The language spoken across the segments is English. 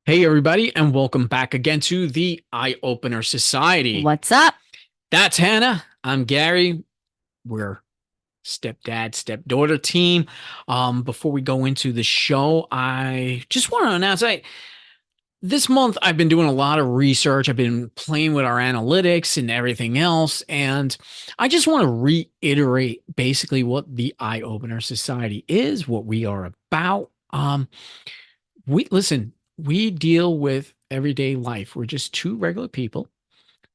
Hey, everybody, and welcome back again to the Eye Opener Society. What's up? That's Hannah. I'm Gary. We're stepdad, stepdaughter team. Before we go into the show, I just want to announce this month I've been doing a lot of research. I've been playing with our analytics and everything else. And I just want to reiterate basically what the Eye Opener Society is, what we are about. We deal with everyday life. We're just two regular people.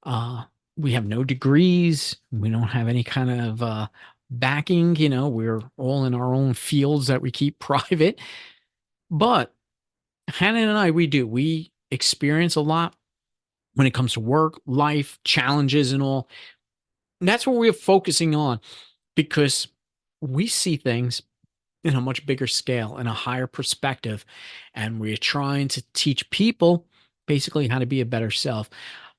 Uh, we have no degrees. We don't have any kind of backing. We're all in our own fields that we keep private. But Hannah and I, we do. We experience a lot when it comes to work, life, challenges, and all. And that's what we're focusing on because we see things in a much bigger scale and a higher perspective. And we're trying to teach people basically how to be a better self.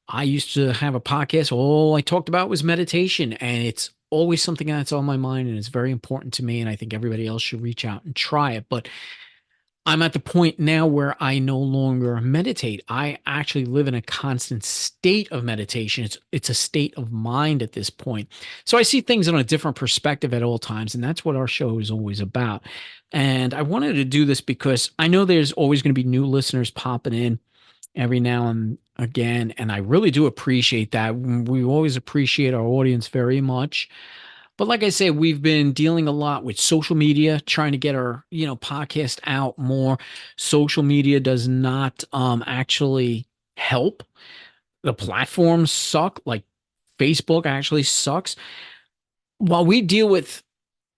I used to have a podcast. All I talked about was meditation, and it's always something that's on my mind and it's very important to me. And I think everybody else should reach out and try it. But I'm at the point now where I no longer meditate. I actually live in a constant state of meditation. It's a state of mind at this point. So I see things on a different perspective at all times, and that's what our show is always about. And I wanted to do this because I know there's always going to be new listeners popping in every now and again, and I really do appreciate that. We always appreciate our audience very much. But like I said, we've been dealing a lot with social media, trying to get our, podcast out more. Social media does not actually help. The platforms suck. Like Facebook actually sucks. While we deal with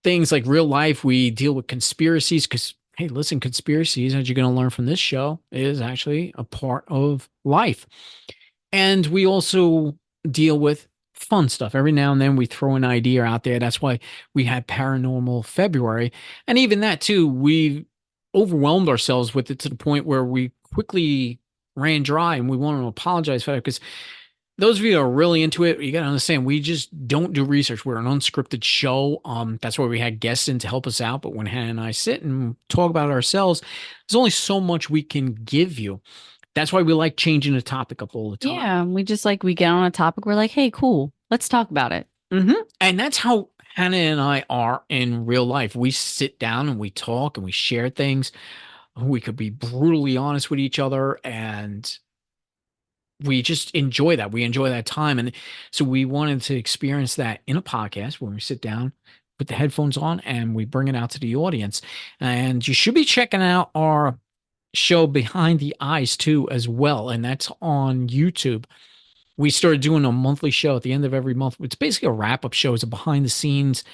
things like real life, we deal with conspiracies because hey, listen, conspiracies, as you're going to learn from this show, is actually a part of life. And we also deal with fun stuff. Every now and then we throw an idea out there. That's why we had Paranormal February. And even that, too, we overwhelmed ourselves with it to the point where we quickly ran dry and we want to apologize for that because those of you that are really into it, you got to understand, we just don't do research. We're an unscripted show. That's why we had guests in to help us out. But when Hannah and I sit and talk about ourselves, there's only so much we can give you. That's why we like changing the topic up all the time. Yeah, we get on a topic. We're like, hey, cool. Let's talk about it. And that's how Hannah and I are in real life. We sit down and we talk and we share things. We could be brutally honest with each other and we just enjoy that. We enjoy that time. And so we wanted to experience that in a podcast where we sit down, put the headphones on, and we bring it out to the audience. And you should be checking out our show Behind the Eyes too, as well. And that's on YouTube. We started doing a monthly show at the end of every month. It's basically a wrap up show. It's a behind the scenes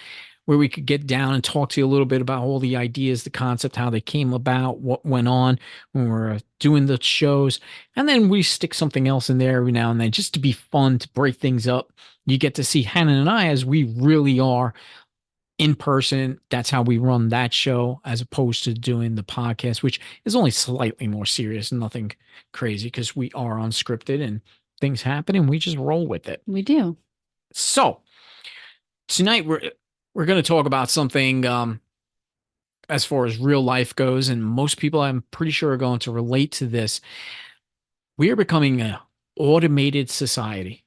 where we could get down and talk to you a little bit about all the ideas, the concept, how they came about, what went on when we were doing the shows. And then we stick something else in there every now and then just to be fun, to break things up. You get to see Hannah and I as we really are in person. That's how we run that show as opposed to doing the podcast, which is only slightly more serious, nothing crazy because we are unscripted and things happen and we just roll with it. We do. So tonight we're going to talk about something as far as real life goes, and most people I'm pretty sure are going to relate to this. We are becoming an automated society.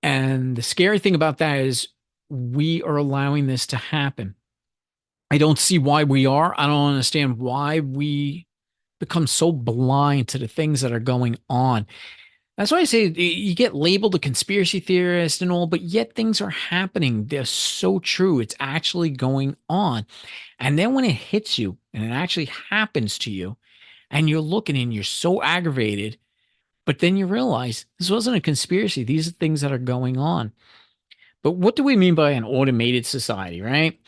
And the scary thing about that is we are allowing this to happen. I don't see why we are. I don't understand why we become so blind to the things that are going on. That's why I say you get labeled a conspiracy theorist and all, but yet things are happening. They're so true. It's actually going on. And then when it hits you and it actually happens to you, and you're looking and you're so aggravated, but then you realize this wasn't a conspiracy. These are things that are going on. But what do we mean by an automated society, right?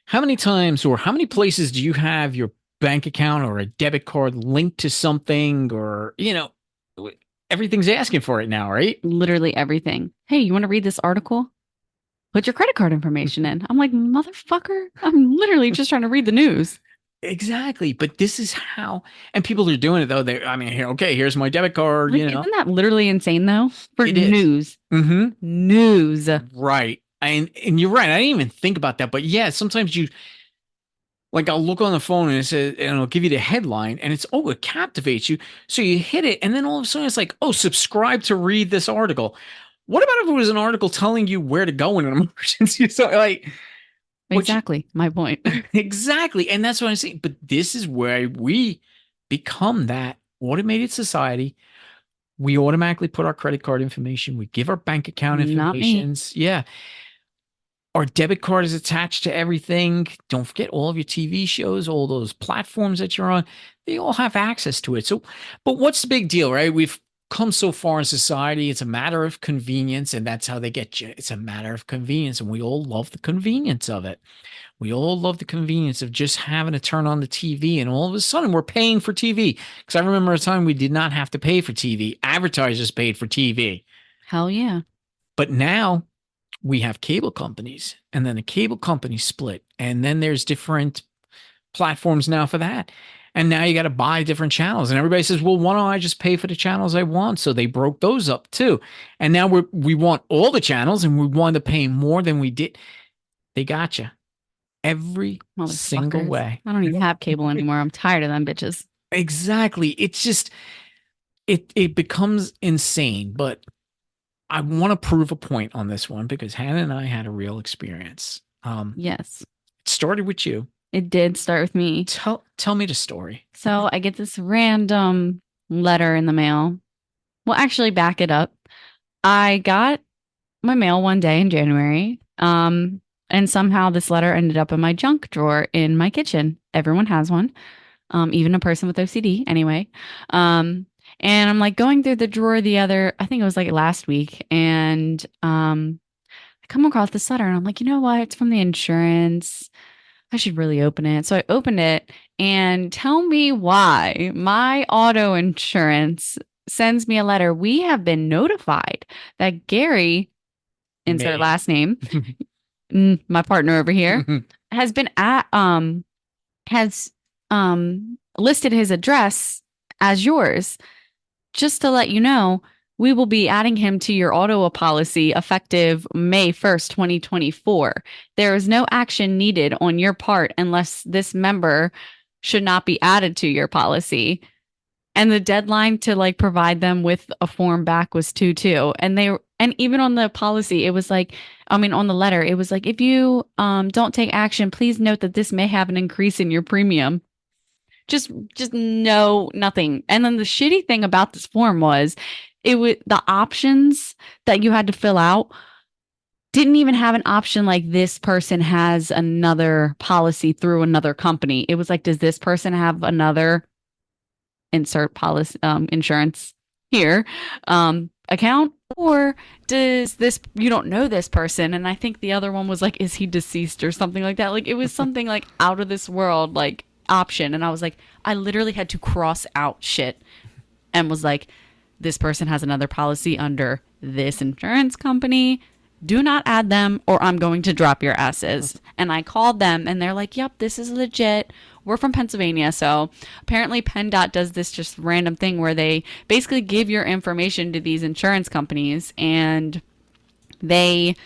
How many times or how many places do you have your bank account or a debit card linked to something or, everything's asking for it now, right? Literally everything. Hey, you want to read this article? Put your credit card information in. I'm like, motherfucker, I'm literally just trying to read the news. Exactly. But this is how, and people are doing it though. I mean, here, okay, here's my debit card, Like, isn't that literally insane though? For it is. news. Mm-hmm. News. Right. And you're right. I didn't even think about that. But yeah, sometimes Like I'll look on the phone and it says, and it'll give you the headline, and it's it captivates you. So you hit it, and then all of a sudden it's like, oh, subscribe to read this article. What about if it was an article telling you where to go in an emergency? So like, which Exactly my point. exactly, and that's what I'm saying. But this is where we become that automated society. We automatically put our credit card information. We give our bank account Not me. informations. Yeah, our debit card is attached to everything. Don't forget all of your TV shows, all those platforms that you're on, they all have access to it. So, but what's the big deal, right? We've come so far in society. It's a matter of convenience, and that's how they get you. It's a matter of convenience, and we all love the convenience of it. We all love the convenience of just having to turn on the TV, and all of a sudden we're paying for TV. Because I remember a time we did not have to pay for TV. Advertisers paid for TV. Hell yeah. But now we have cable companies, and then the cable companies split, and then there's different platforms now for that. And now you got to buy different channels, and everybody says, "Well, why don't I just pay for the channels I want?" So they broke those up too, and now we want all the channels, and we wind up paying more than we did. They got you every single Motherfuckers. way. I don't even have cable anymore. I'm tired of them bitches. Exactly. It's just it becomes insane, but I want to prove a point on this one because Hannah and I had a real experience. Yes. It started with you. It did start with me. Tell me the story. So I get this random letter in the mail. Well, actually, back it up. I got my mail one day in January. And somehow this letter ended up in my junk drawer in my kitchen. Everyone has one, even a person with OCD, anyway. And I'm like going through the drawer I think it was like last week, and I come across this letter, and I'm like, you know what? It's from the insurance. I should really open it. So I opened it, and tell me why my auto insurance sends me a letter. We have been notified that Gary, insert Me. last name, my partner over here, has been has listed his address as yours. Just to let you know, we will be adding him to your auto policy effective May 1st, 2024. There is no action needed on your part unless this member should not be added to your policy. And the deadline to like provide them with a form back was 2/2. And even on the policy, it was like, I mean, on the letter, it was like, if you don't take action, please note that this may have an increase in your premium. Just no, nothing. And then the shitty thing about this form was the options that you had to fill out didn't even have an option like this person has another policy through another company. It was like, does this person have another insert policy insurance here account, or does this you don't know this person? And I think the other one was like, is he deceased or something like that? Like it was something like out of this world like option. And I was like, I literally had to cross out shit and was like, this person has another policy under this insurance company. Do not add them or I'm going to drop your asses. And I called them and they're like, yep, this is legit. We're from Pennsylvania. So apparently PennDOT does this just random thing where they basically give your information to these insurance companies and they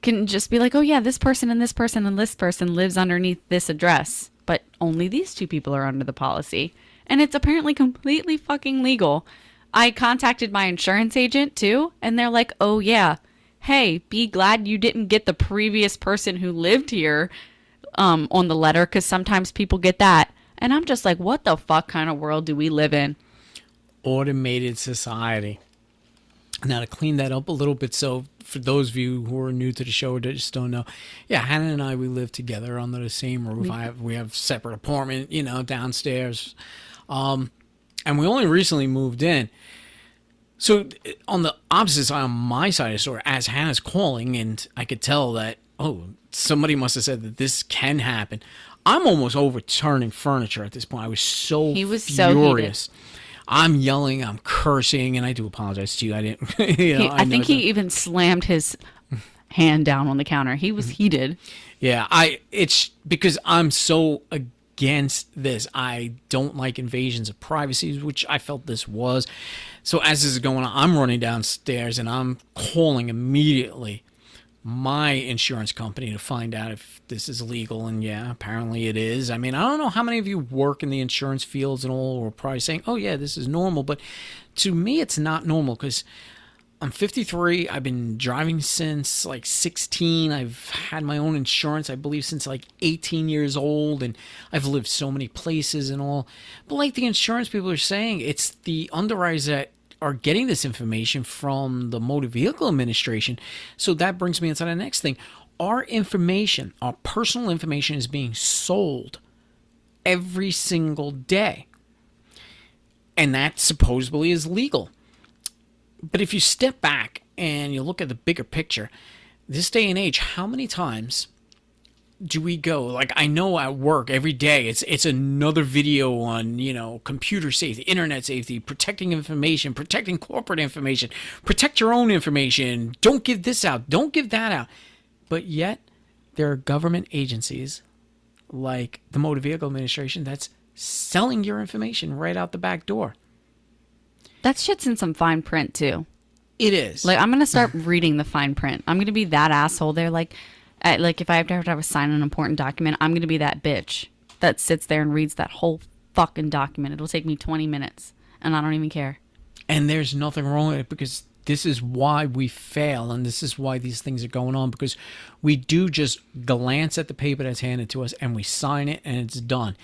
can just be like, oh yeah, this person and this person and this person lives underneath this address, but only these two people are under the policy. And it's apparently completely fucking legal. I contacted my insurance agent too, and they're like, oh yeah, hey, be glad you didn't get the previous person who lived here on the letter, because sometimes people get that. And I'm just like, what the fuck kind of world do we live in? Automated society. Now to clean that up a little bit, so for those of you who are new to the show or just don't know, yeah, Hannah and I, we live together under the same roof. We have separate apartment, downstairs, and we only recently moved in. So on the opposite side, on my side of the store, as Hannah's calling, and I could tell that, oh, somebody must have said that this can happen. I'm almost overturning furniture at this point. I was so He was furious. so heated. I'm yelling, I'm cursing, and I do apologize to you. I didn't, I think he even slammed his hand down on the counter. He was heated. Yeah, it's because I'm so against this. I don't like invasions of privacy, which I felt this was. So as this is going on, I'm running downstairs and I'm calling immediately my insurance company to find out if this is legal. And yeah, apparently it is. I mean, I don't know how many of you work in the insurance fields and all, or probably saying, oh, yeah, this is normal. But to me, it's not normal because I'm 53. I've been driving since like 16. I've had my own insurance, I believe, since like 18 years old. And I've lived so many places and all. But like the insurance people are saying, it's the underwriters that are getting this information from the Motor Vehicle Administration. So that brings me into the next thing. Our information, our personal information, is being sold every single day. And that supposedly is legal. But if you step back and you look at the bigger picture, this day and age, how many times do we go? Like, I know at work every day, it's another video on, computer safety, internet safety, protecting information, protecting corporate information, protect your own information, don't give this out, don't give that out. But yet, there are government agencies like the Motor Vehicle Administration that's selling your information right out the back door. That shit's in some fine print too. It is. Like, I'm gonna start reading the fine print. I'm gonna be that asshole there. Like if I have to have a sign an important document, I'm gonna be that bitch that sits there and reads that whole fucking document. It'll take me 20 minutes, and I don't even care. And there's nothing wrong with it, because this is why we fail, and this is why these things are going on, because we do just glance at the paper that's handed to us and we sign it and it's done.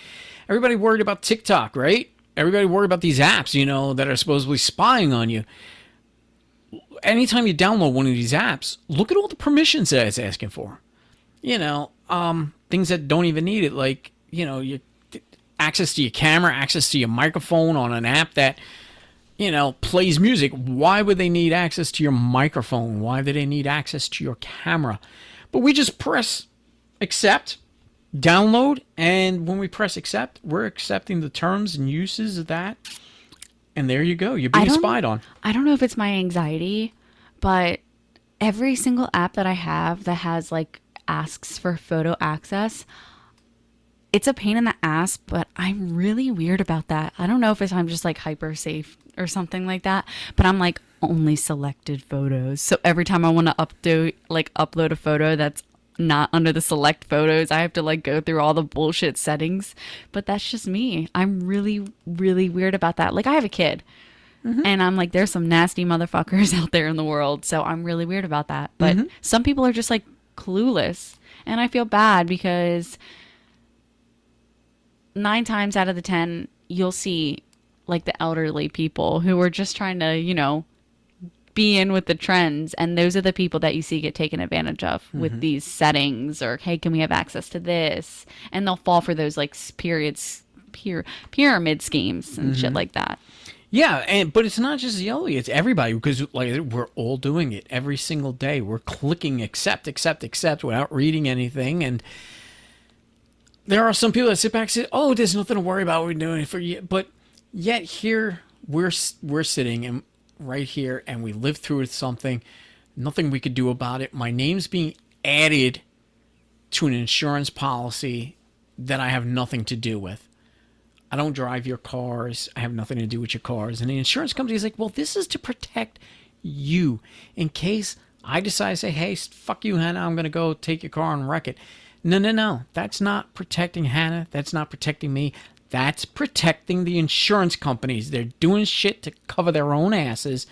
Everybody worried about TikTok, right? Everybody worried about these apps, that are supposedly spying on you. Anytime you download one of these apps, look at all the permissions that it's asking for. Things that don't even need it, like, your access to your camera, access to your microphone on an app that, plays music. Why would they need access to your microphone? Why do they need access to your camera? But we just press accept, download, and when we press accept, we're accepting the terms and uses of that. And there you go. You're being spied on. I don't know if it's my anxiety, but every single app that I have that has like asks for photo access, it's a pain in the ass, but I'm really weird about that. I don't know if I'm just like hyper safe or something like that, but I'm like only selected photos. So every time I want to upload a photo that's not under the select photos, I have to like go through all the bullshit settings. But that's just me. I'm really, really weird about that. Like, I have a kid, and I'm like, there's some nasty motherfuckers out there in the world. So I'm really weird about that. But some people are just like clueless, and I feel bad because 9 times out of the 10, you'll see like the elderly people who are just trying to, be in with the trends, and those are the people that you see get taken advantage of with these settings, or hey, can we have access to this? And they'll fall for those like pyramid schemes and shit like that. Yeah, but it's not just the elderly, it's everybody, because like we're all doing it every single day. We're clicking accept without reading anything, and there are some people that sit back and say, "Oh, there's nothing to worry about. We're doing it for you," but yet here we're sitting and right here, and we lived through something, nothing we could do about it. My name's being added to an insurance policy that I have nothing to do with. I don't drive your cars. I have nothing to do with your cars. And the insurance company is like, well, this is to protect you in case I decide to say, hey, fuck you, Hannah, I'm going to go take your car and wreck it. No. That's not protecting Hannah. That's not protecting me. That's protecting the insurance companies. They're doing shit to cover their own asses.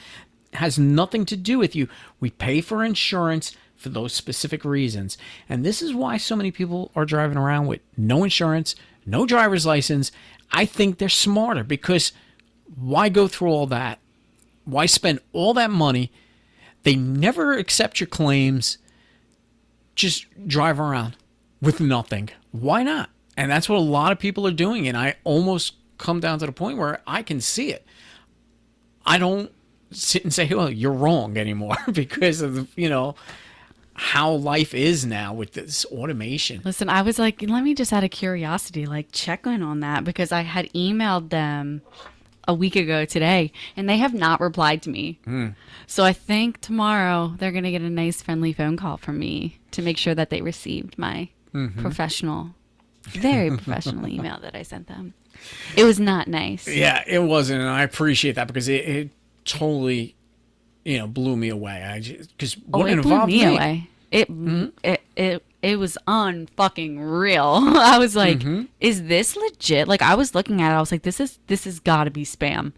Has nothing to do with you. We pay for insurance for those specific reasons. And this is why so many people are driving around with no insurance, no driver's license. I think they're smarter, because why go through all that? Why spend all that money? They never accept your claims. Just drive around with nothing. Why not? And that's what a lot of people are doing. And I almost come down to the point where I can see it. I don't sit and say, well, you're wrong anymore because of, how life is now with this automation. Listen, I was like, let me just out of curiosity, like check in on that, because I had emailed them a week ago today, and they have not replied to me. So I think tomorrow they're going to get a nice friendly phone call from me to make sure that they received my very professional email that I sent them. It was not nice. Yeah, it wasn't, and I appreciate that, because it totally, blew me away. Because what it involved blew me away. It Mhm. it was unfucking real. I was like, Mhm. is this legit? Like I was looking at it, I was like, this has got to be spam.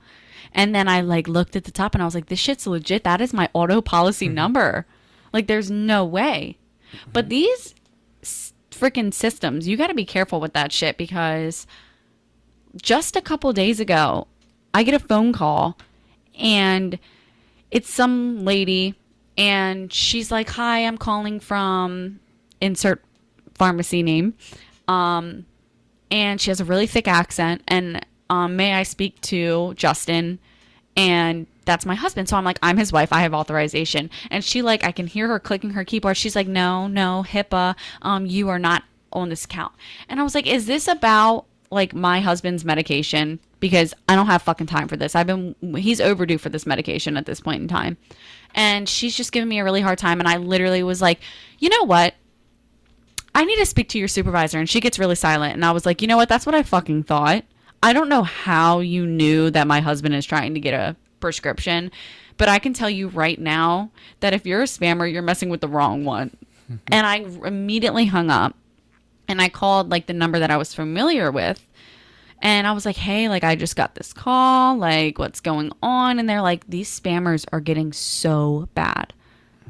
And then I like looked at the top and I was like, this shit's legit. That is my auto policy Mhm. number. Like there's no way. But Mhm. these freaking systems, you got to be careful with that shit because just a couple days ago, I get a phone call and it's some lady and she's like, "Hi, I'm calling from insert pharmacy name." Um and she has a really thick accent and may I speak to Justin? And that's my husband. So I'm like, I'm his wife. I have authorization. And she like, I can hear her clicking her keyboard. She's like, no, no, HIPAA. You are not on this account. And I was like, is this about like my husband's medication? Because I don't have fucking time for this. He's overdue for this medication at this point in time. And she's just giving me a really hard time. And I literally was like, you know what? I need to speak to your supervisor. And she gets really silent. And I was like, you know what? That's what I fucking thought. I don't know how you knew that my husband is trying to get a prescription, but I can tell you right now that if you're a spammer, you're messing with the wrong one. And I immediately hung up and I called like the number that I was familiar with. And I was like, hey, like I just got this call, like what's going on? And they're like, these spammers are getting so bad.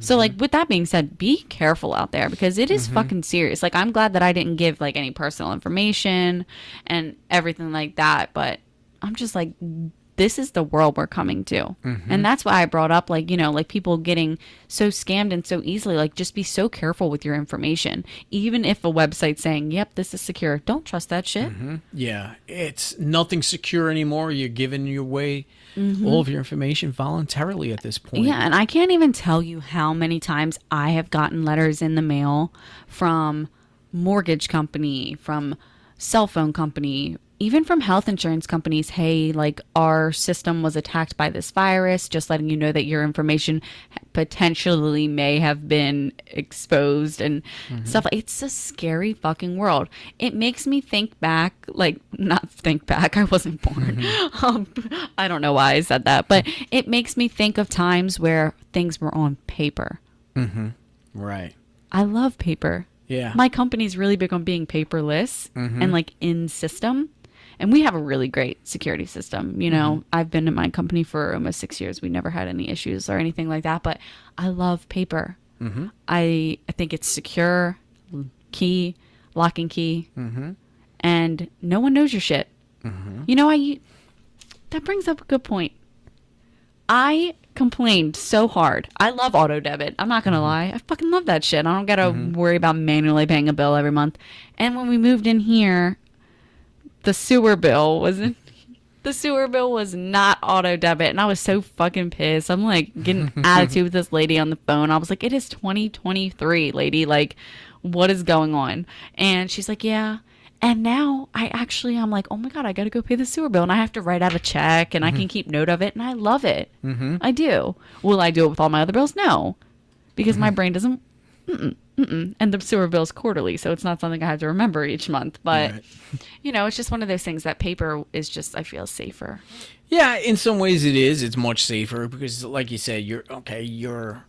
So like Mhm. with that being said, be careful out there because it is Mhm. fucking serious. Like I'm glad that I didn't give like any personal information and everything like that, but I'm just like this is the world we're coming to. And Mhm. that's why I brought up like, you know, like people getting so scammed and so easily. Like just be so careful with your information. Even if a website's saying, "Yep, this is secure." Don't trust that shit. Mhm. Yeah, it's nothing secure anymore. You're giving your way all Mhm. of your information voluntarily at this point. Yeah, and I can't even tell you how many times I have gotten letters in the mail from mortgage company, from cell phone company, even from health insurance companies. Hey, like our system was attacked by this virus, just letting you know that your information potentially may have been exposed and Mhm. stuff. It's a scary fucking world. It makes me think back, like not think back. I wasn't born. Mhm. Um, I don't know why I said that, but it makes me think of times where things were on paper. Mhm. Right. I love paper. Yeah. My company's really big on being paperless and Mhm. like in system. And we have a really great security system. You Mhm. know, I've been in my company for almost 6 years. We never had any issues or anything like that, but I love paper. Mhm. I think it's secure, key, lock and key, Mhm. and no one knows your shit. Mhm. You know, that brings up a good point. I complained so hard. I love auto debit. I'm not gonna Mhm. lie. I fucking love that shit. I don't gotta Mhm. worry about manually paying a bill every month. And when we moved in here, the sewer bill wasn't. The sewer bill was not auto debit, and I was so fucking pissed. I'm like getting attitude with this lady on the phone. I was like, "It is 2023, lady. Like, what is going on?" And she's like, "Yeah." And now I'm like, "Oh my god, I got to go pay the sewer bill, and I have to write out a check, and I Mhm. can keep note of it, and I love it. Mhm. I do. Will I do it with all my other bills? No, because my Mhm. brain doesn't. Mm-mm, mm-mm. And the sewer bill's quarterly, so it's not something I have to remember each month. But Right. you know, it's just one of those things that paper is just I feel safer. Yeah, in some ways it is. It's much safer because, like you said, you're okay. Your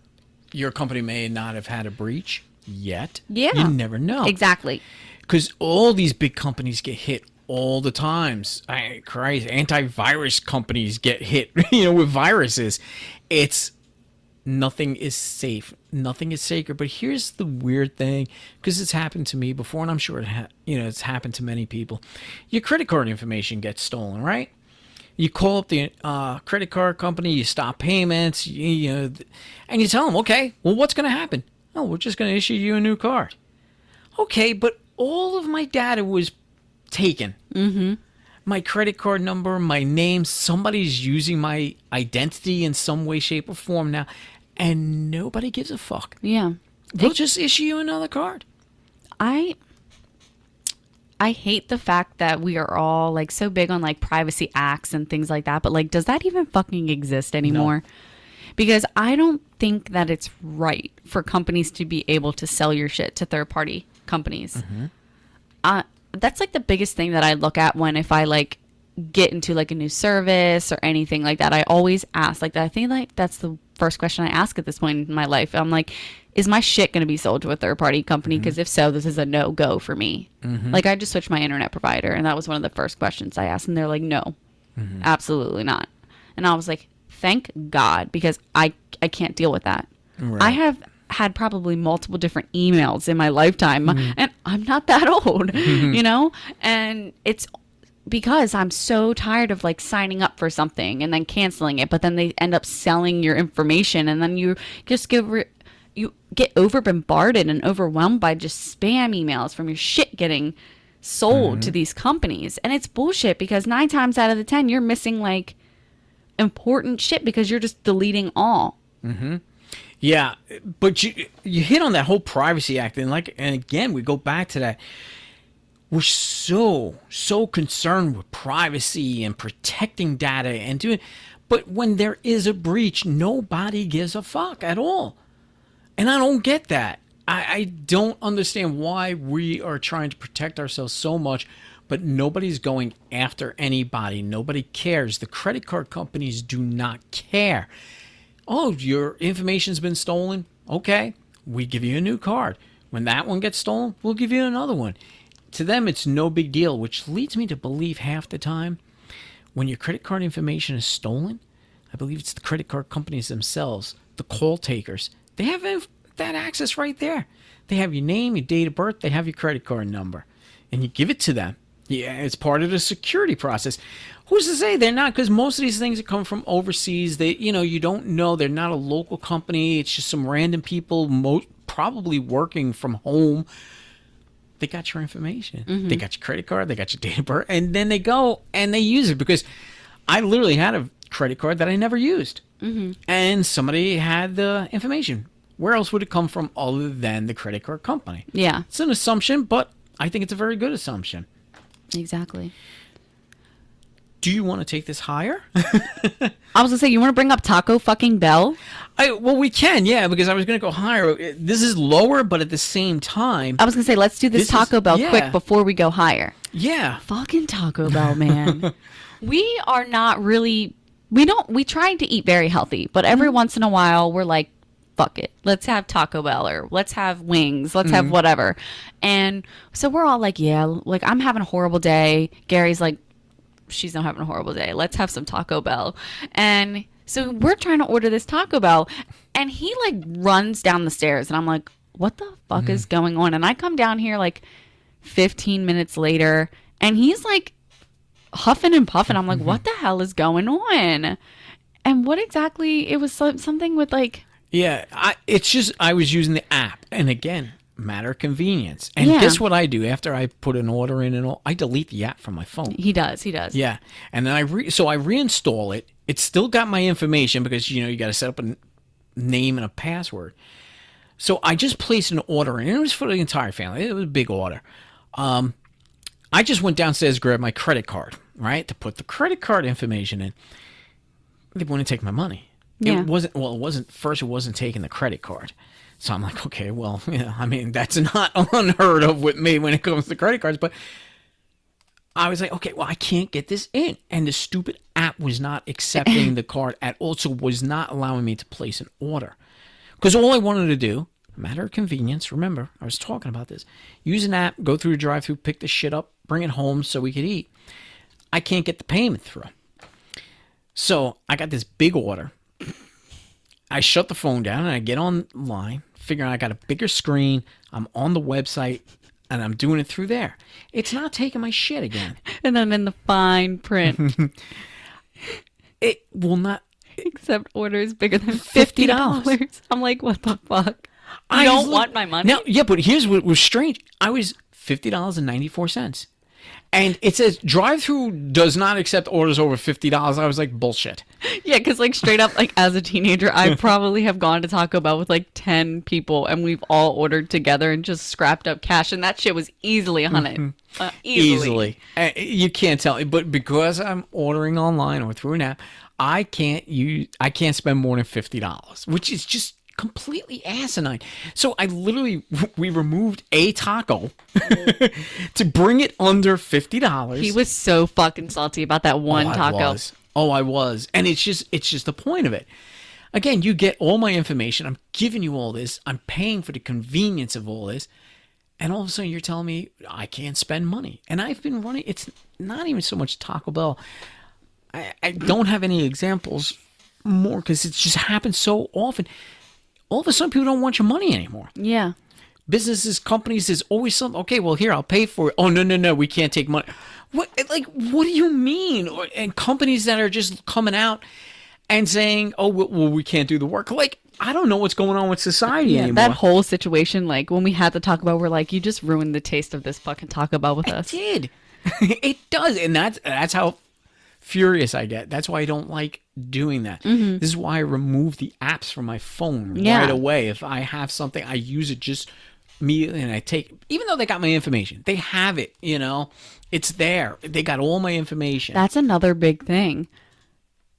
company may not have had a breach yet. You Yeah, never know exactly. because all these big companies get hit all the times. Christ, antivirus companies get hit, with viruses. It's nothing is safe. Nothing is sacred. But here's the weird thing, because it's happened to me before, and I'm sure it's happened to many people. Your credit card information gets stolen, right? You call up the credit card company, you stop payments, and you tell them, okay, well, what's going to happen? Oh, we're just going to issue you a new card. Okay, but all of my data was taken. Mm-hmm. My credit card number, my name, somebody's using my identity in some way, shape, or form now, and nobody gives a fuck. Yeah. We'll just issue you another card. I I hate the fact that we are all like so big on like privacy acts and things like that, but like does that even fucking exist No. anymore? Because I don't think that it's right for companies to be able to sell your shit to third party companies. Mm-hmm. That's like the biggest thing that I look at when if I like get into like a new service or anything like that. I always ask like that. I think like that's the first question I ask at this point in my life. I'm like, is my shit going to be sold to a third party company? Because if so, this is a no go for me. Like, I just switched my internet provider, and that was one of the first questions I asked, and they're like, no, absolutely not. And I was like, thank God, because I can't deal with that. Right. I have had probably multiple different emails in my lifetime, and I'm not that old, you know? And it's because I'm so tired of like signing up for something and then canceling it, but then they end up selling your information, and then you just you get over bombarded and overwhelmed by just spam emails from your shit getting sold to these companies. And it's bullshit, because 9 times out of the 10 you're missing like important shit because you're just deleting all. Yeah, but you hit on that whole Privacy Act, and again we go back to that. We're so concerned with privacy and protecting data and doing, but when there is a breach, nobody gives a fuck at all. And I don't get that. I don't understand why we are trying to protect ourselves so much, but nobody's going after anybody. Nobody cares. The credit card companies do not care. Oh, your information's been stolen? Okay, we give you a new card. When that one gets stolen, we'll give you another one. To them, it's no big deal, which leads me to believe half the time when your credit card information is stolen, I believe it's the credit card companies themselves, the call takers. They have that access right there. They have your name, your date of birth, they have your credit card number, and you give it to them. Yeah, it's part of the security process. Who's to say they're not? Because most of these things that come from overseas, you don't know. They're not a local company. It's just some random people, probably working from home. They got your information. They got your credit card. They got your date of birth. And then they go and they use it, because I literally had a credit card that I never used. And somebody had the information. Where else would it come from other than the credit card company? Yeah. It's an assumption, but I think it's a very good assumption. Exactly. Do you want to take this higher? I was gonna say, you want to bring up Taco fucking Bell? Well, we can, yeah, because I was going to go higher. This is lower, but at the same time, I was gonna say, let's do this Taco Bell quick before we go higher. Yeah. Fucking Taco Bell, man. We are not really, we try to eat very healthy, but every once in a while we're like, fuck it, let's have Taco Bell, or let's have wings, let's have whatever. And so we're all like, yeah, like I'm having a horrible day. Gary's like, she's not having a horrible day, let's have some Taco Bell. And so we're trying to order this Taco Bell, and he like runs down the stairs, and I'm like, what the fuck is going on? And I come down here like 15 minutes later, and he's like huffing and puffing. I'm like, what the hell is going on? And what exactly, it was something with like, yeah, I was using the app, and again, matter of convenience. And guess what I do after I put an order in and all? I delete the app from my phone. He does. Yeah, and then I reinstall it. It's still got my information, because you got to set up a name and a password. So I just placed an order, and it was for the entire family. It was a big order. I just went downstairs, grabbed my credit card, right, to put the credit card information in. They wouldn't take my money. Yeah. It wasn't taking the credit card. So I'm like, okay, well, I mean, that's not unheard of with me when it comes to credit cards. But I was like, okay, well, I can't get this in. And the stupid app was not accepting the card at all. So was not allowing me to place an order. Because all I wanted to do, matter of convenience, remember, I was talking about this, use an app, go through a drive-thru, pick the shit up, bring it home so we could eat. I can't get the payment through. So I got this big order. I shut the phone down, and I get online, figuring I got a bigger screen, I'm on the website, and I'm doing it through there. It's not taking my shit again. And then in the fine print, it will not accept orders bigger than $50. I'm like, what the fuck? I don't want my money. Now, yeah, but here's what was strange. I was $50.94. And it says drive-through does not accept orders over $50. I was like, bullshit. Yeah, because like straight up, like as a teenager, I probably have gone to Taco Bell with like 10 people, and we've all ordered together and just scrapped up cash, and that shit was easily 100. Easily. You can't tell, but because I'm ordering online or through an app, I can't spend more than $50, which is just completely asinine. So we removed a taco to bring it under $50. He was so fucking salty about that one taco. I was. And it's just the point of it. Again, you get all my information. I'm giving you all this. I'm paying for the convenience of all this. And all of a sudden you're telling me I can't spend money. And I've been running, it's not even so much Taco Bell. I don't have any examples more because it's just happened so often. All of a sudden people don't want your money anymore. Yeah. Businesses, companies, there's always something. Okay, well, here, I'll pay for it. Oh, no, we can't take money. What do you mean? And companies that are just coming out and saying, oh, well, we can't do the work. Like, I don't know what's going on with society anymore. That whole situation, like when we had to talk about, we're like, you just ruined the taste of this fucking Taco Bell with us. It did. It does. And that's how furious I get. That's why I don't like doing that. Mm-hmm. This is why I remove the apps from my phone right away. If I have something, I use it just immediately, and I take, even though they got my information, they have it, it's there. They got all my information. That's another big thing.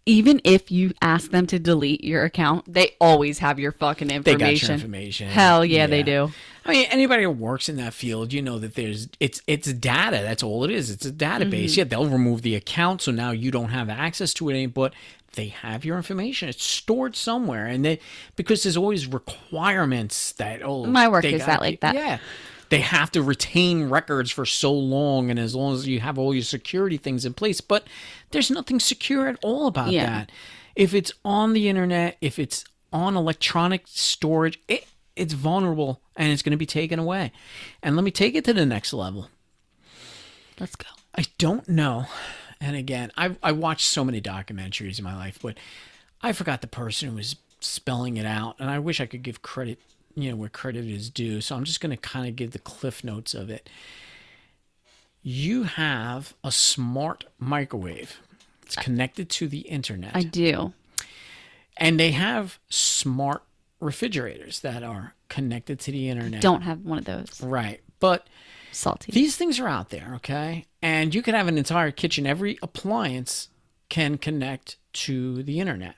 Even if you ask them to delete your account, they always have your fucking information. They got your information. Hell yeah, they do. I mean, anybody who works in that field, that it's data. That's all it is. It's a database. Mm-hmm. Yeah, they'll remove the account, so now you don't have access to it, but they have your information. It's stored somewhere, and because there's always requirements that my work is that like that. Yeah. They have to retain records for so long, and as long as you have all your security things in place. But there's nothing secure at all about that. If it's on the internet, if it's on electronic storage, it's vulnerable, and it's going to be taken away. And let me take it to the next level. Let's go. I don't know. And again, I watched so many documentaries in my life, but I forgot the person who was spelling it out, and I wish I could give credit where credit is due. So I'm just going to kind of give the cliff notes of it. You have a smart microwave. It's connected to the internet. I do. And they have smart refrigerators that are connected to the internet. Don't have one of those. Right. But salty. These things are out there, okay? And you could have an entire kitchen. Every appliance can connect to the internet.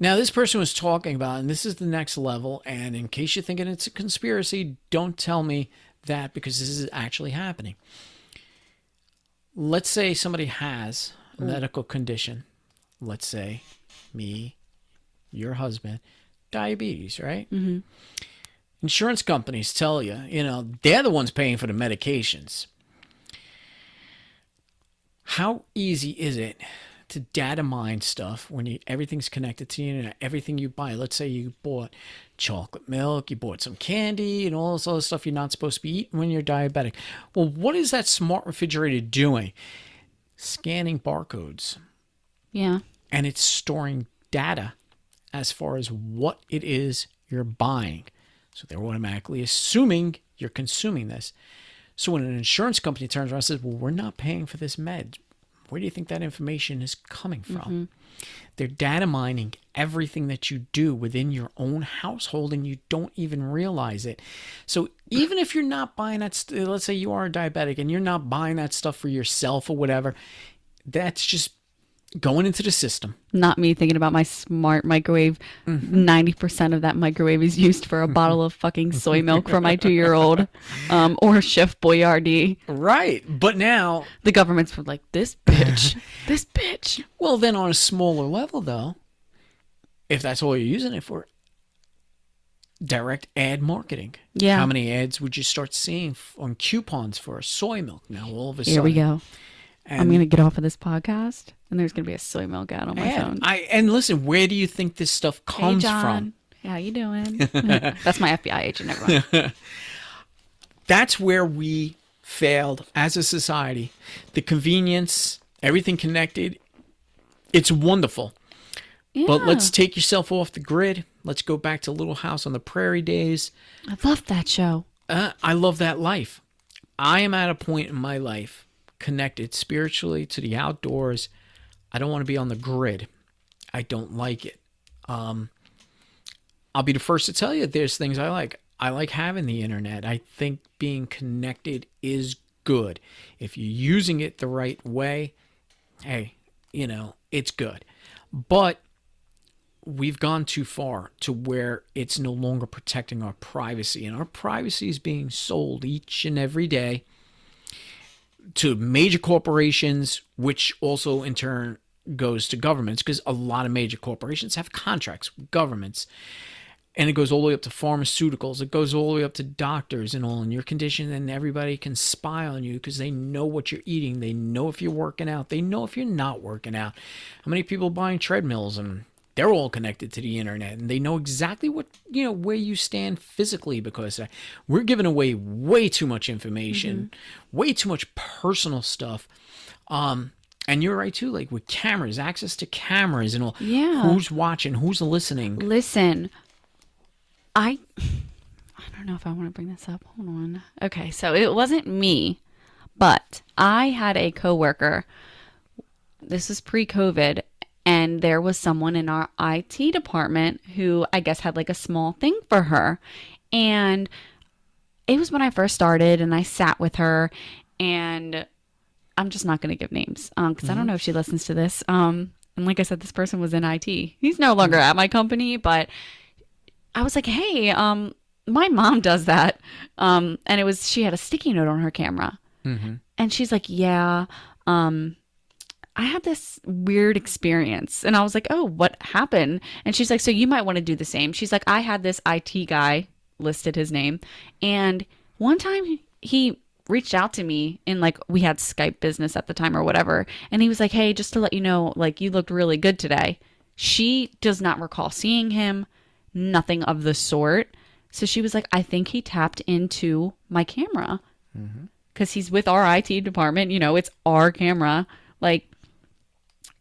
Now, this person was talking about, and this is the next level, and in case you're thinking it's a conspiracy, don't tell me that because this is actually happening. Let's say somebody has a medical condition. Let's say me, your husband, diabetes, right? Mm-hmm. Insurance companies tell you, they're the ones paying for the medications. How easy is it to data mine stuff when everything's connected to the internet? Everything you buy, let's say you bought chocolate milk, you bought some candy, and all this other stuff you're not supposed to be eating when you're diabetic. Well, what is that smart refrigerator doing? Scanning barcodes. Yeah. And it's storing data as far as what it is you're buying. So they're automatically assuming you're consuming this. So when an insurance company turns around and says, well, we're not paying for this med, where do you think that information is coming from? Mm-hmm. They're data mining everything that you do within your own household, and you don't even realize it. So even if you're not buying that, let's say you are a diabetic and you're not buying that stuff for yourself or whatever, that's just going into the system. Not me thinking about my smart microwave. 90% of that microwave is used for a bottle of fucking soy milk for my 2-year-old, or Chef Boyardee. Right. But now the government's like, this bitch, this bitch. Well, then on a smaller level, though, if that's all you're using it for, direct ad marketing. Yeah. How many ads would you start seeing on coupons for soy milk now all of a sudden? Here we go. And I'm going to get off of this podcast, and there's going to be a soy milk ad on my phone. And listen, where do you think this stuff comes from? How you doing? That's my FBI agent, everyone. That's where we failed as a society. The convenience, everything connected, it's wonderful. Yeah. But let's take yourself off the grid. Let's go back to Little House on the Prairie days. I love that show. I love that life. I am at a point in my life connected spiritually to the outdoors. I don't want to be on the grid. I don't like it. I'll be the first to tell you there's things I like. I like having the internet. I think being connected is good. If you're using it the right way, hey, it's good. But we've gone too far to where it's no longer protecting our privacy. And our privacy is being sold each and every day to major corporations, which also in turn goes to governments, because a lot of major corporations have contracts with governments, and it goes all the way up to pharmaceuticals. It goes all the way up to doctors and all in your condition, and everybody can spy on you because they know what you're eating. They know if you're working out. They know if you're not working out. How many people buying treadmills, and they're all connected to the internet, and they know exactly what, where you stand physically, because we're giving away way too much information, way too much personal stuff. And you're right too, like with cameras, access to cameras and all. Yeah. Who's watching? Who's listening? Listen, I don't know if I want to bring this up. Hold on. Okay, so it wasn't me, but I had a coworker. This was pre-COVID, and there was someone in our IT department who I guess had like a small thing for her. And it was when I first started, and I sat with her, and I'm just not going to give names because I don't know if she listens to this. And like I said, this person was in IT. He's no longer at my company, but I was like, hey, my mom does that. And she had a sticky note on her camera. And she's like, yeah, I had this weird experience. And I was like, oh, what happened? And she's like, so you might want to do the same. She's like, I had this IT guy, listed his name. And one time he reached out to me, and like we had Skype business at the time or whatever. And he was like, hey, just to let you know, like you looked really good today. She does not recall seeing him, nothing of the sort. So she was like, I think he tapped into my camera because he's with our IT department. It's our camera. Like,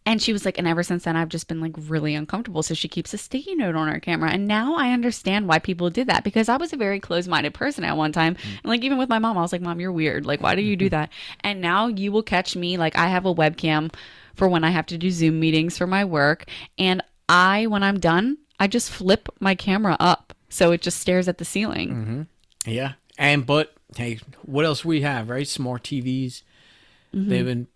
and she was like, and ever since then, I've just been like really uncomfortable. So she keeps a sticky note on her camera. And now I understand why people did that, because I was a very closed-minded person at one time. And like, even with my mom, I was like, Mom, you're weird. Like, why do you do that? And now you will catch me. Like, I have a webcam for when I have to do Zoom meetings for my work. And when I'm done, I just flip my camera up so it just stares at the ceiling. Yeah. But hey, what else we have, right? Smart TVs. They've been,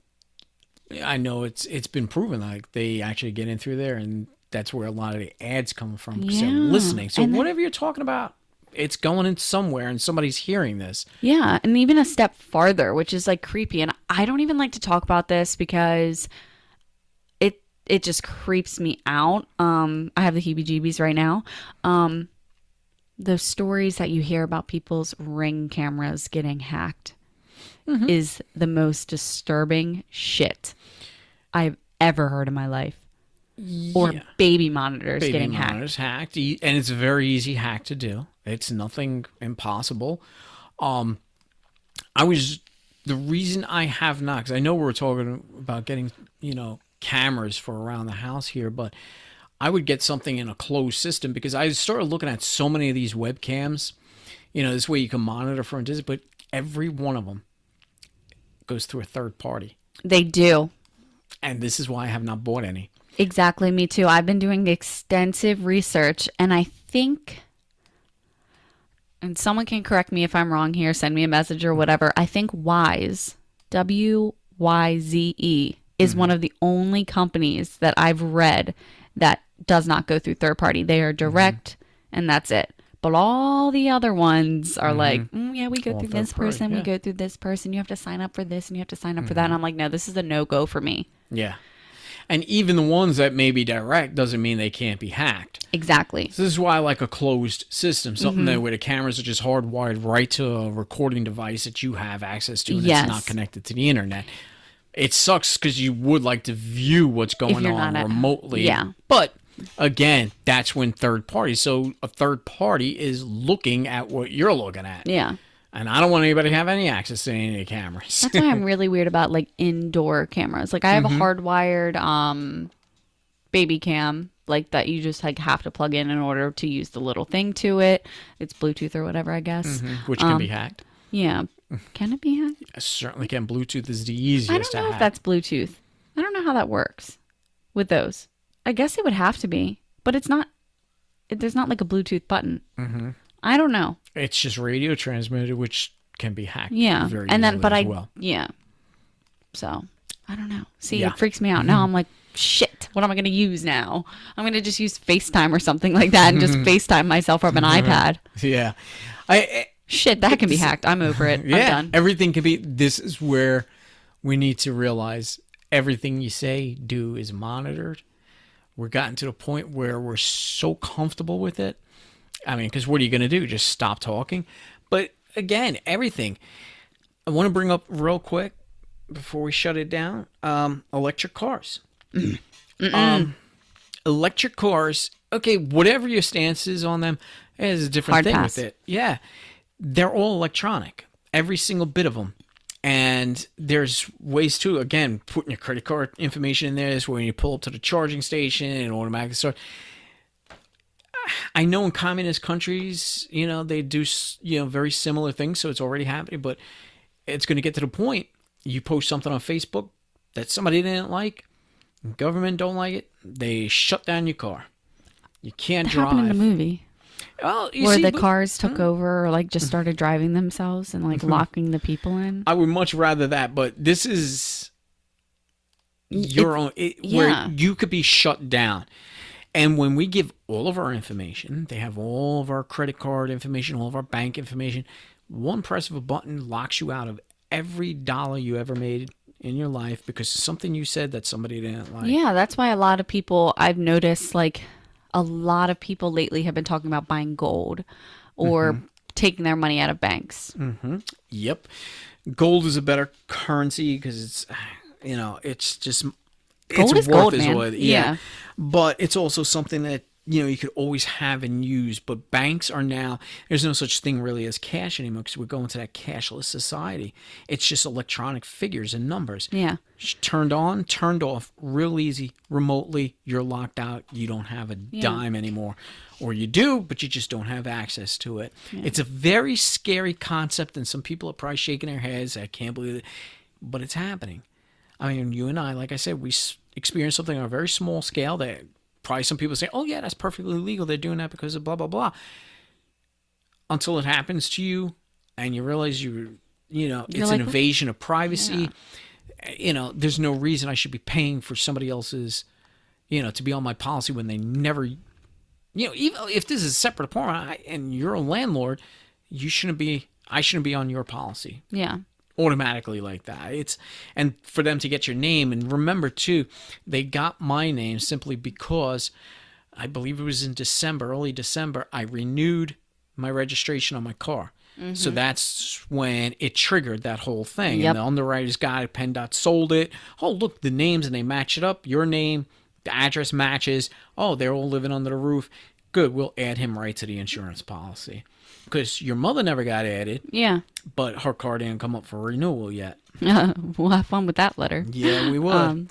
I know it's been proven, like they actually get in through there, and that's where a lot of the ads come from. So listening. So whatever you're talking about, it's going in somewhere, and somebody's hearing this. Yeah. And even a step farther, which is like creepy. And I don't even like to talk about this because it just creeps me out. I have the heebie-jeebies right now. Those stories that you hear about people's Ring cameras getting hacked is the most disturbing shit I've ever heard in my life. Or baby monitors getting hacked. And it's a very easy hack to do. It's nothing impossible. The reason I have not, because I know we're talking about getting, cameras for around the house here, but I would get something in a closed system, because I started looking at so many of these webcams, this way you can monitor from a distance, but every one of them goes through a third party. They do. And this is why I have not bought any. Exactly. Me too. I've been doing extensive research, and I think, and someone can correct me if I'm wrong here, send me a message or whatever. I think Wyze, WYZE, is one of the only companies that I've read that does not go through third party. They are direct, and that's it. But all the other ones are like, yeah, we go through this person, we go through this person. You have to sign up for this, and you have to sign up for that. And I'm like, no, this is a no-go for me. Yeah. And even the ones that may be direct doesn't mean they can't be hacked. Exactly. So this is why I like a closed system, something that where the cameras are just hardwired right to a recording device that you have access to, and it's not connected to the internet. It sucks because you would like to view what's going on remotely. Yeah. But again, that's when third party. So a third party is looking at what you're looking at. Yeah. And I don't want anybody to have any access to any of the cameras. That's why I'm really weird about like indoor cameras. Like I have a hardwired baby cam, like that you just like have to plug in order to use the little thing to it. It's Bluetooth or whatever, I guess. Which can be hacked. Yeah. Can it be hacked? I certainly can. Bluetooth is the easiest to hack. I don't know if that's Bluetooth. I don't know how that works with those. I guess it would have to be, but it's not. There's not like a Bluetooth button. I don't know. It's just radio transmitted, which can be hacked. Yeah, very and then easily as well. Yeah. So I don't know. See, it freaks me out. Now I'm like, shit. What am I going to use now? I'm going to just use FaceTime or something like that, and just FaceTime myself from an iPad. Yeah, shit, that can be hacked. I'm over it. Yeah, I'm done. Everything can be. This is where we need to realize everything you say, do is monitored. We're gotten to the point where we're so comfortable with it. I mean, because what are you going to do? Just stop talking? But again, everything. I want to bring up real quick before we shut it down. Electric cars. Electric cars. Okay, whatever your stance is on them, there's a different Hard thing pass. with it. Yeah, they're all electronic, every single bit of them. And there's ways to, again, putting your credit card information in there. Is when you pull up to the charging station and automatically start. I know in communist countries, they do, very similar things, so it's already happening. But it's going to get to the point you post something on Facebook that somebody didn't like, government don't like it, they shut down your car. You can't That drive. happened in the movie Well, you where see, the but cars took over, or like just started driving themselves and like locking the people in. I would much rather that. But this is your own, where Yeah. you could be shut down. And when we give all of our information, they have all of our credit card information, all of our bank information. One press of a button locks you out of every dollar you ever made in your life because of something you said that somebody didn't like. Yeah, that's why a lot of people I've noticed, like a lot of people lately have been talking about buying gold or taking their money out of banks. Yep. Gold is a better currency because it's just Gold it's is gold, its man. worth. Yeah. But it's also something that you could always have and use. But banks are now, there's no such thing really as cash anymore because we're going to that cashless society. It's just electronic figures and numbers. Yeah. Turned on, turned off, real easy, remotely. You're locked out. You don't have a dime anymore. Or you do, but you just don't have access to it. Yeah. It's a very scary concept, and some people are probably shaking their heads. I can't believe it. But it's happening. I mean, you and I, like I said, we experienced something on a very small scale that probably some people say, oh, yeah, that's perfectly legal. They're doing that because of blah, blah, blah. Until it happens to you and you realize it's like, an invasion of privacy. Yeah. There's no reason I should be paying for somebody else's, to be on my policy when they never, even if this is a separate apartment and you're a landlord, I shouldn't be on your policy. Yeah. Automatically like that. And for them to get your name, and remember too, they got my name simply because I believe it was in early December, I renewed my registration on my car. So that's when it triggered that whole thing. Yep. And the underwriters got it, PennDOT sold it. Oh, look, the names, and they match it up. Your name, the address matches. Oh, they're all living under the roof. Good, we'll add him right to the insurance policy. Because your mother never got added. Yeah. But her car didn't come up for renewal yet. We'll have fun with that letter. Yeah, we would.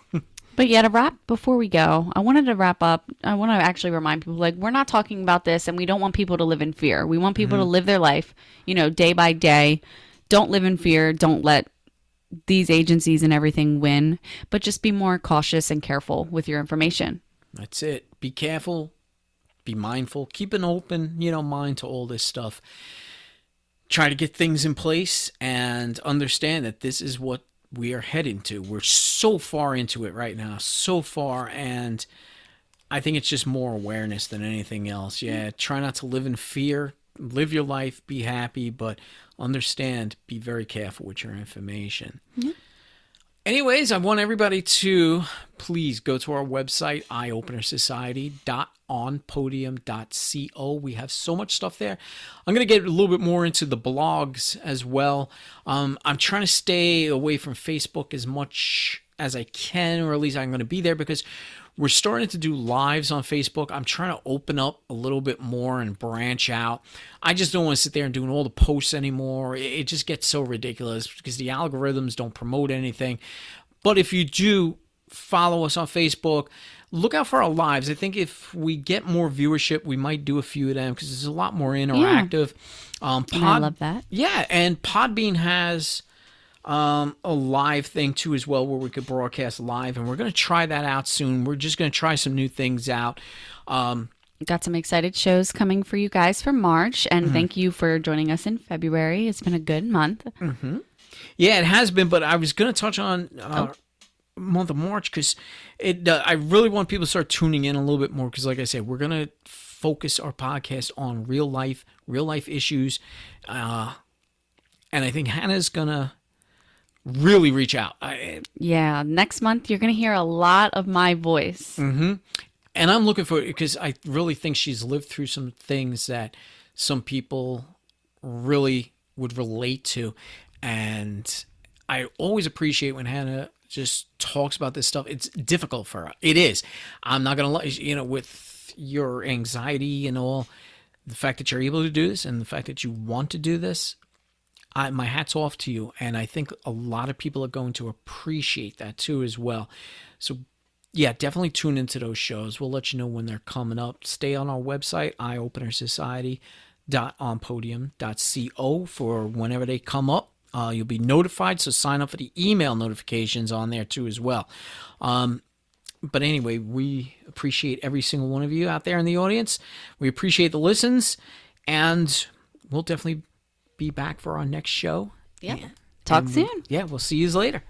But yeah, before we go, I wanted to wrap up. I want to actually remind people, like, we're not talking about this and we don't want people to live in fear. We want people to live their life, day by day. Don't live in fear. Don't let these agencies and everything win, but just be more cautious and careful with your information. That's it. Be careful. Be mindful. Keep an open, mind to all this stuff. Try to get things in place and understand that this is what we are heading to. We're so far into it right now, so far, and I think it's just more awareness than anything else. Yeah, try not to live in fear. Live your life, be happy, but understand, be very careful with your information. Mm-hmm. Anyways, I want everybody to please go to our website, eyeopenersociety.onpodium.co. We have so much stuff there. I'm going to get a little bit more into the blogs as well. I'm trying to stay away from Facebook as much as I can, or at least I'm going to be there because we're starting to do lives on Facebook. I'm trying to open up a little bit more and branch out. I just don't want to sit there and doing all the posts anymore. It just gets so ridiculous because the algorithms don't promote anything. But if you do follow us on Facebook, look out for our lives. I think if we get more viewership, we might do a few of them because it's a lot more interactive. Yeah. I love that. Yeah, and Podbean has a live thing too as well where we could broadcast live, and we're going to try that out soon. We're just going to try some new things out. Got some excited shows coming for you guys for March, and thank you for joining us in February. It's been a good month. Yeah, it has been, but I was going to touch on month of March because I really want people to start tuning in a little bit more because, like I said, we're going to focus our podcast on real life issues, and I think Hannah's going to really reach out. Yeah, next month you're going to hear a lot of my voice. Mm-hmm. And I'm looking for, because I really think she's lived through some things that some people really would relate to. And I always appreciate when Hannah just talks about this stuff. It's difficult for her. It is. I'm not going to lie, with your anxiety and all, the fact that you're able to do this and the fact that you want to do this, my hat's off to you. And I think a lot of people are going to appreciate that too as well. So yeah, definitely tune into those shows. We'll let you know when they're coming up. Stay on our website, eyeopenersociety.onpodium.co, for whenever they come up. You'll be notified, so sign up for the email notifications on there too as well. But anyway, we appreciate every single one of you out there in the audience. We appreciate the listens, and we'll definitely be back for our next show. Yep. Talk And soon. yeah, we'll see you later.